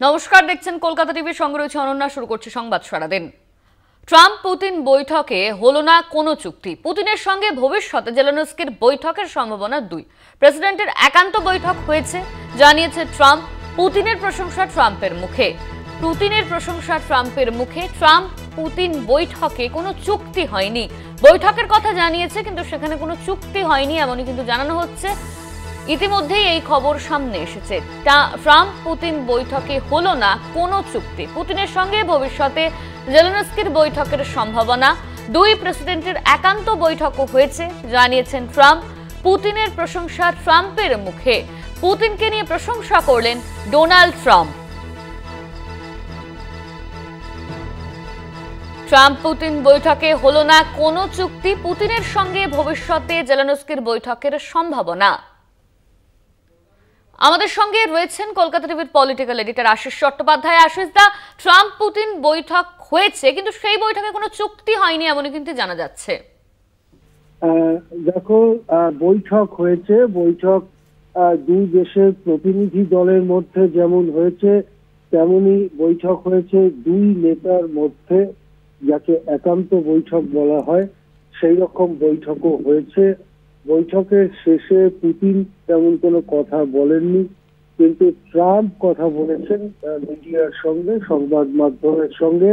নমস্কার, দেখছেন কলকাতা টিভি, সঙ্গে রয়েছে অনন্যা। শুরু করছে সংবাদ সারাদিন। ট্রাম্প পুতিন বৈঠকে হলো না কোনো চুক্তি। পুতিনের সঙ্গে ভবিষ্যতে জেলেনস্কির বৈঠকের সম্ভাবনা 2। প্রেসিডেন্টের একান্ত বৈঠক হয়েছে জানিয়েছে ট্রাম্প। পুতিনের প্রশংসা ট্রাম্পের মুখে। ট্রাম্প পুতিন বৈঠকে কোনো চুক্তি হয়নি, বৈঠকের কথা জানিয়েছে কিন্তু সেখানে কোনো চুক্তি হয়নি এমনই কিন্তু জানানো হচ্ছে। ইতিমধ্যেই এই খবর সামনে এসেছে, ট্রাম্প পুতিন বৈঠকে হলো না কোনো চুক্তি। পুতিনের সঙ্গে ভবিষ্যতে জেলেনস্কির বৈঠকের সম্ভাবনা 2। প্রেসিডেন্টের একান্ত বৈঠকও হয়েছে জানিয়েছেন ট্রাম্প। পুতিনের প্রশংসা ট্রাম্পের মুখে। পুতিনকে নিয়ে প্রশংসা করলেন ডোনাল্ড ট্রাম্প। ট্রাম্প পুতিন বৈঠকে হলো না কোনো চুক্তি। পুতিনের সঙ্গে ভবিষ্যতে জেলেনস্কির বৈঠকের সম্ভাবনা। আমাদের সঙ্গে রয়েছেন কলকাতা টিভির পলিটিক্যাল এডিটর আশিস চট্টোপাধ্যায়। আশিস দা, ট্রাম্প পুতিন বৈঠক হয়েছে কিন্তু সেই বৈঠকে কোনো চুক্তি হয়নি এমনই কিন্তু জানা যাচ্ছে। দেখো, বৈঠক হয়েছে। বৈঠক দুই দেশের প্রতিনিধি দলের মধ্যে যেমন হয়েছে তেমনি বৈঠক হয়েছে দুই নেতার মধ্যে, যাকে একান্ত বৈঠক বলা হয়, সেই রকম বৈঠকও হয়েছে। বৈঠকের শেষে পুতিন তেমন কোনো কথা বলেননি, কিন্তু ট্রাম্প কথা বলেছেন মিডিয়ার সঙ্গে, সংবাদ মাধ্যমের সঙ্গে,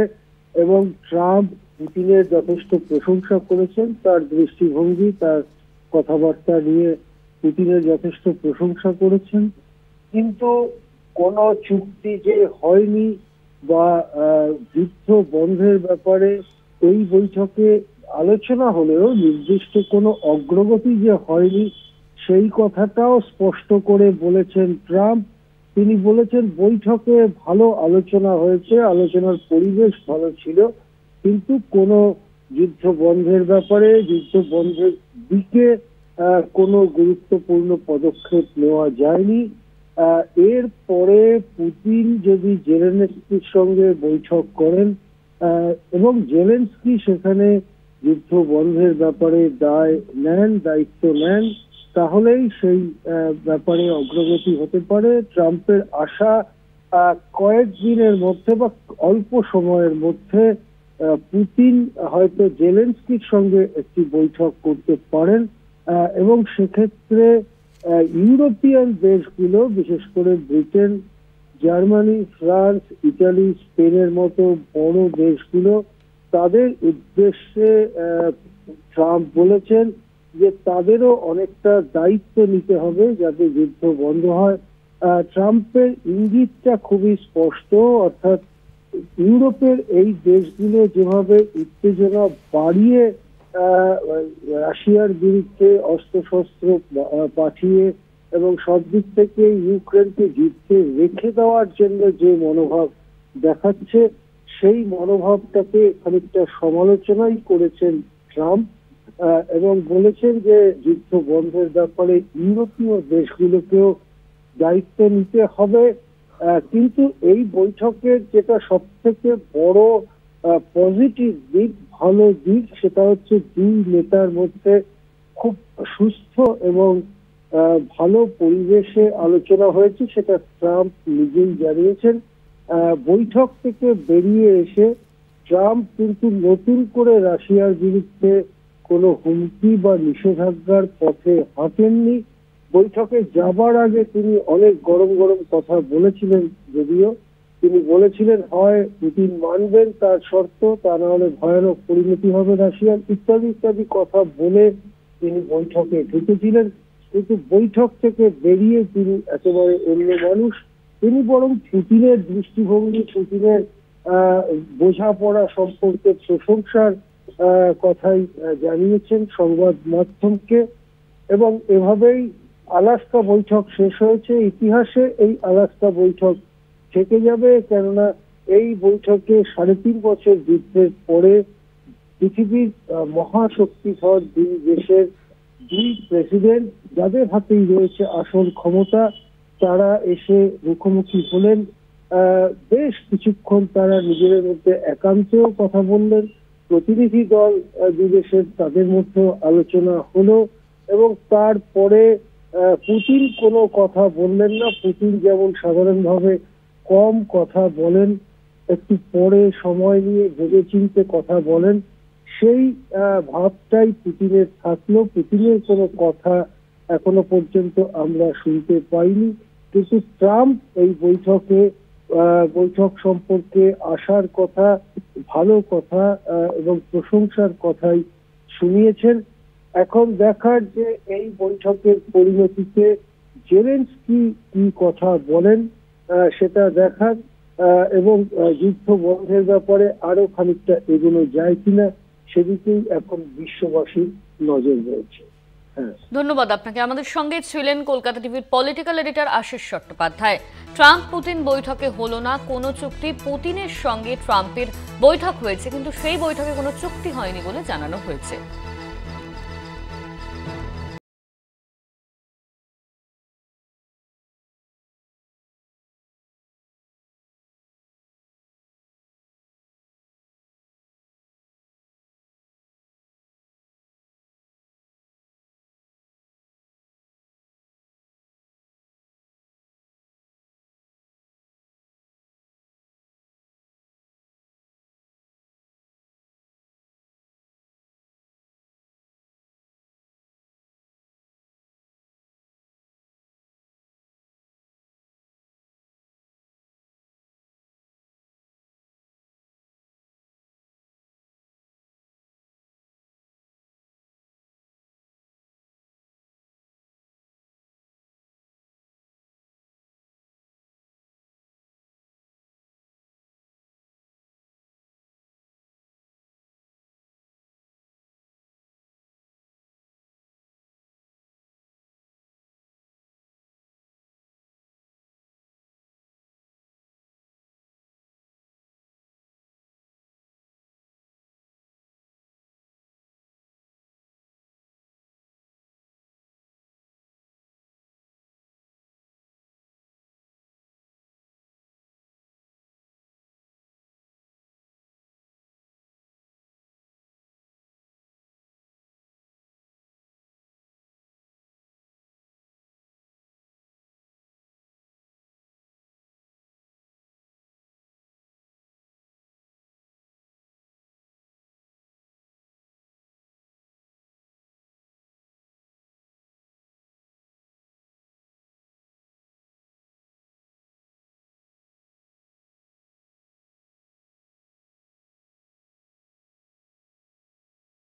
এবং ট্রাম্প পুতিনের যথেষ্ট প্রশংসা করেছেন। তার দৃষ্টিভঙ্গি, তার কথাবার্তা নিয়ে পুতিনের যথেষ্ট প্রশংসা করেছেন। কিন্তু কোনো চুক্তি যে হয়নি বা যুদ্ধ বন্ধের ব্যাপারে এই বৈঠকে আলোচনা হলেও নির্দিষ্ট কোনো অগ্রগতি যে হয়নি সেই কথাটাও স্পষ্ট করে বলেছেন ট্রাম্প। তিনি বলেছেন বৈঠকে ভালো আলোচনা হয়েছে, আলোচনার পরিবেশ ভালো ছিল, কিন্তু কোনো যুদ্ধ বন্ধের ব্যাপারে, যুদ্ধ বন্ধের দিকে কোনো গুরুত্বপূর্ণ পদক্ষেপ নেওয়া যায়নি। এরপরে পুতিন যদি জেলেনস্কির সঙ্গে বৈঠক করেন এবং জেলেনস্কি সেখানে যুদ্ধ বন্ধের ব্যাপারে দায়িত্ব নেন, তাহলেই সেই ব্যাপারে অগ্রগতি হতে পারে। ট্রাম্পের আশা কয়েকদিনের মধ্যে বা অল্প সময়ের মধ্যে পুতিন হয়তো জেলেনস্কির সঙ্গে একটি বৈঠক করতে পারেন, এবং সেক্ষেত্রে ইউরোপিয়ান দেশগুলো, বিশেষ করে ব্রিটেন, জার্মানি, ফ্রান্স, ইটালি, স্পেনের মতো বড় দেশগুলো, তাদের উদ্দেশ্যে ট্রাম্প বলেছেন যে তাদেরও অনেকটা দায়িত্ব নিতে হবে যাতে যুদ্ধ বন্ধ হয়। ট্রাম্পের ইঙ্গিতটা খুবই স্পষ্ট, অর্থাৎ ইউরোপের এই দেশগুলো যেভাবে উত্তেজনা বাড়িয়ে রাশিয়ার বিরুদ্ধে অস্ত্রশস্ত্র পাঠিয়ে এবং সব দিক থেকে ইউক্রেনকে যুদ্ধে রেখে দেওয়ার জন্য যে মনোভাব দেখাচ্ছে, সেই মনোভাবটাকে খানিকটা সমালোচনাই করেছেন ট্রাম্প, এবং বলেছেন যে যুদ্ধ বন্ধের ব্যাপারে ইউরোপীয় দেশগুলোকেও দায়িত্ব নিতে হবে। কিন্তু এই বৈঠকের যেটা সব থেকে বড় পজিটিভ দিক, ভালো দিক, সেটা হচ্ছে দুই নেতার মধ্যে খুব সুস্থ এবং ভালো পরিবেশে আলোচনা হয়েছে, সেটা ট্রাম্প নিজেই জানিয়েছেন। বৈঠক থেকে বেরিয়ে এসে ট্রাম্প কিন্তু নতুন করে রাশিয়ার বিরুদ্ধে কোনো হুমকি বা নিষেধাজ্ঞার পথে হাঁটেননি। বৈঠকে যাবার আগে তিনি অনেক গরম গরম কথা বলেছিলেন, যদিও তিনি বলেছিলেন হয় পুতিন মানবেন তার শর্ত, তা না হলে ভয়ানক পরিণতি হবে রাশিয়ার, ইত্যাদি ইত্যাদি কথা বলে তিনি বৈঠকে ঢুকেছিলেন। কিন্তু বৈঠক থেকে বেরিয়ে তিনি একেবারে অন্য মানুষ। তিনি বরং পুতিনের দৃষ্টিভঙ্গি, পুতিনের বোঝাপড়া সম্পর্কে প্রশংসার কথাই জানিয়েছেন সংবাদ মাধ্যমকে, এবং এভাবেই আলাস্কা বৈঠক শেষ হয়েছে। ইতিহাসে এই আলাস্কা বৈঠক থেকে যাবে, কেননা এই বৈঠকে 3.5 বছর যুদ্ধের পরে পৃথিবীর মহাশক্তিধর দুই দেশের দুই প্রেসিডেন্ট, যাদের হাতেই রয়েছে আসল ক্ষমতা, তারা এসে মুখোমুখি হলেন। বেশ কিছুক্ষণ তারা নিজেদের মধ্যে একান্তেও কথা বললেন। প্রতিনিধি দল দুই দেশের, তাদের মধ্যে আলোচনা হলো, এবং তারপরে পুতিন কোনো কথা বললেন না। পুতিন যেমন সাধারণভাবে কম কথা বলেন, একটু পরে সময় নিয়ে ভেবেচিন্তে কথা বলেন, সেই ভাবটাই পুতিনের থাকলো। পুতিনের কোনো কথা এখনো পর্যন্ত আমরা শুনতে পাইনি, কিন্তু ট্রাম্প এই বৈঠক সম্পর্কে আশার কথা, ভালো কথা এবং প্রশংসার কথাই শুনিয়েছেন। এখন দেখার যে এই বৈঠকের পরিণতিতে জেলেনস্কি কি কথা বলেন সেটা দেখার, এবং যুদ্ধ বন্ধের ব্যাপারে আরো খানিকটা এগোনো যায় কিনা সেদিকেই এখন বিশ্ববাসীর নজর রয়েছে। ধন্যবাদ আপনাকে। আমাদের সঙ্গে ছিলেন কলকাতা টিভির political editor Ashis Chattopadhyay. Trump Putin বৈঠকে হলো না কোনো চুক্তি। পুতিনের সঙ্গে ট্রাম্পের বৈঠক হয়েছে, কিন্তু সেই বৈঠকে কোনো চুক্তি হয়নি বলে জানানো হয়েছে।